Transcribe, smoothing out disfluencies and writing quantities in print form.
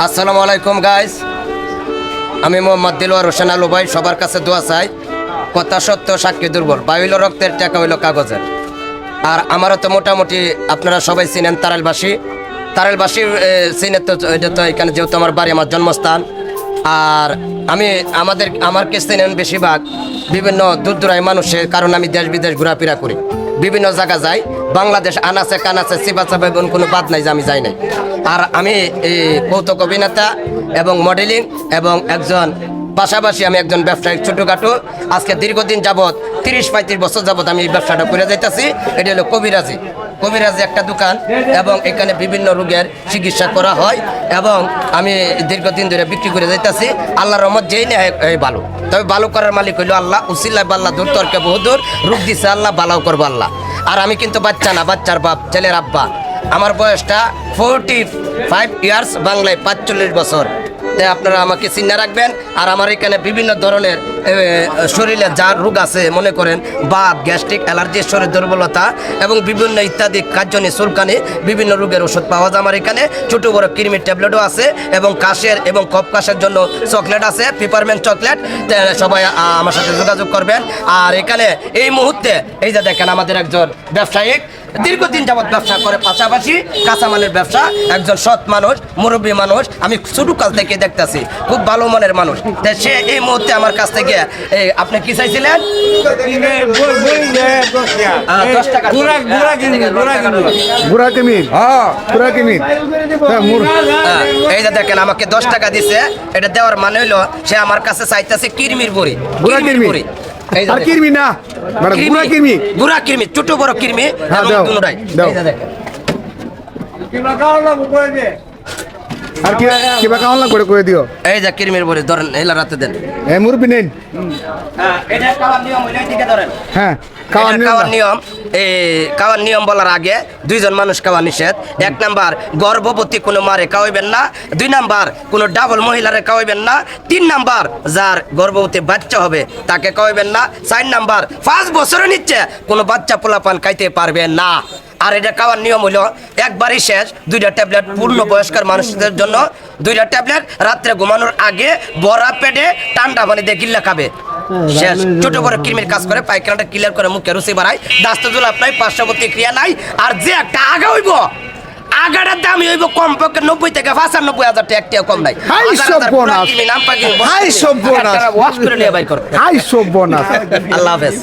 আসসালামু আলাইকুম গাইস, আমি মোহাম্মদ দিলওয়ার হোসেন আলু ভাই। সবার কাছে দোয়া চাই, কথা সত্য সাক্ষী দুর্বল, বাই হইল রক্তের, টাকা হইল কাগজের। আর আমারও তো মোটামুটি আপনারা সবাই চিনেন তারেলবাসী চিনে তো, এটা তো এখানে যেহেতু আমার বাড়ি, আমার jন্মস্থান। আর আমাকে চিনেন বেশিরভাগ বিভিন্ন দূর দূরায় মানুষের, কারণ আমি দেশ বিদেশ ঘোরাফেরা করি, বিভিন্ন জায়গা যাই, বাংলাদেশ আনাচে কানাচে চিবাচাবে কোনো বাদ নাই যে আমি যাই নাই। আর আমি এই কৌতুক অভিনেতা এবং মডেলিং এবং পাশাপাশি আমি একজন ব্যবসায়িক ছোটোখাটো। আজকে দীর্ঘদিন যাবৎ 30-35 বছর যাবৎ আমি এই ব্যবসাটা করে যাইতেছি। এটা হলো কবিরাজি একটা দোকান, এবং এখানে বিভিন্ন রোগের চিকিৎসা করা হয়, এবং আমি দীর্ঘদিন ধরে বিক্রি করে যাইতেছি। আল্লাহর রহমত যেই নেয় ভালো, তবে ভালো করার মালিক হইলো আল্লাহ। উসিল্লাহ বাল্লাহ দূর তর্কে বহুদূর, রূপ দিছে আল্লাহ, ভালো করবো আল্লাহ। আর আমি কিন্তু বাচ্চা না, বাচ্চার বাপ, ছেলের আব্বা। আমার বয়সটা 45 ইয়ার্স, বাংলায় 45 বছর। তাই আপনারা আমাকে চিন্তা রাখবেন। আর আমার এখানে বিভিন্ন ধরনের শরীরে যার রোগ আছে, মনে করেন বাত, গ্যাস্ট্রিক, অ্যালার্জি, শরীর দুর্বলতা এবং বিভিন্ন ইত্যাদি কার্যনি, চুলকানি, বিভিন্ন রোগের ওষুধ পাওয়া যায় আমার এখানে। ছোটো বড় কৃমির ট্যাবলেটও আছে, এবং কাশের এবং কফ কাশের জন্য চকলেট আছে, পিপারমেন্ট চকলেট। সবাই আমার সাথে যোগাযোগ করবেন। আর এখানে এই মুহূর্তে এই যে দেখেন, আমাদের একজন ব্যবসায়িক দীর্ঘদিন যাবৎ ব্যবসা করে, পাশাপাশি কাঁচামালের ব্যবসা, একজন সৎ মানুষ, মুরব্বী মানুষ, আমি ছোটকাল থেকে দেখতেছি, খুব ভালো মনের মানুষ। তাই সে এই মুহূর্তে আমার কাছ থেকে, আপনি কি চাইছিলেন? 10 টাকা। এই যে দেখেন, আমাকে 10 টাকা দিছে। এটা দেওয়ার মানে হইলো সে আমার কাছে চাইতেছে কিরমির বড়ি। গুড়া কৃমি, ছোট বড় কৃমি, দুটোটাই। আর কিবা কেমন লাগবে করে দিও। এই যে কিরমির বড়ি ধরেন, এলা রাতে দেন। মুরবি নেন। এটা খাওয়ার নিয়ম হইলো এদিকে ধরেন। হ্যাঁ, খাওয়ার নিয়ম বলার আগে 2 জন মানুষ খাওয়া নিষেধ। 1 নাম্বার, গর্ভবতী কোনো মারে খাওয়াইবেন না। 2 নাম্বার, কোনো ডাবল মহিলারে খাওয়াইবেন না। 3 নাম্বার, যার গর্ভবতী বাচ্চা হবে তাকে খাওয়াইবেন না। 4 নাম্বার, 5 বছরের নিচে কোনো বাচ্চা পোলাপান খাইতে পারবে না। আর এটা খাওয়ার নিয়ম হলো একবারই শেষ। 2টা ট্যাবলেট পূর্ণ বয়স্কার মানুষদের জন্য, 2টা ট্যাবলেট রাত্রে ঘুমানোর আগে বড়া পেটে ঠান্ডা পানি দিয়ে গিল্লা খাবে, শেষ। ছোট বড় কৃমির কাজ করে, পায়খানাটা ক্লিয়ার করে, মুখে রুচি বাড়ায়, দাস্তজুল আপনার পার্শ্ববর্তী ক্রিয়া নাই। আর যে একটা আগা হইব, আগাটার দাম হইব কমপক্ষে 90 থেকে 95 হাজার টাকা, একটিও কম নাই। আল্লাহ হাফেজ।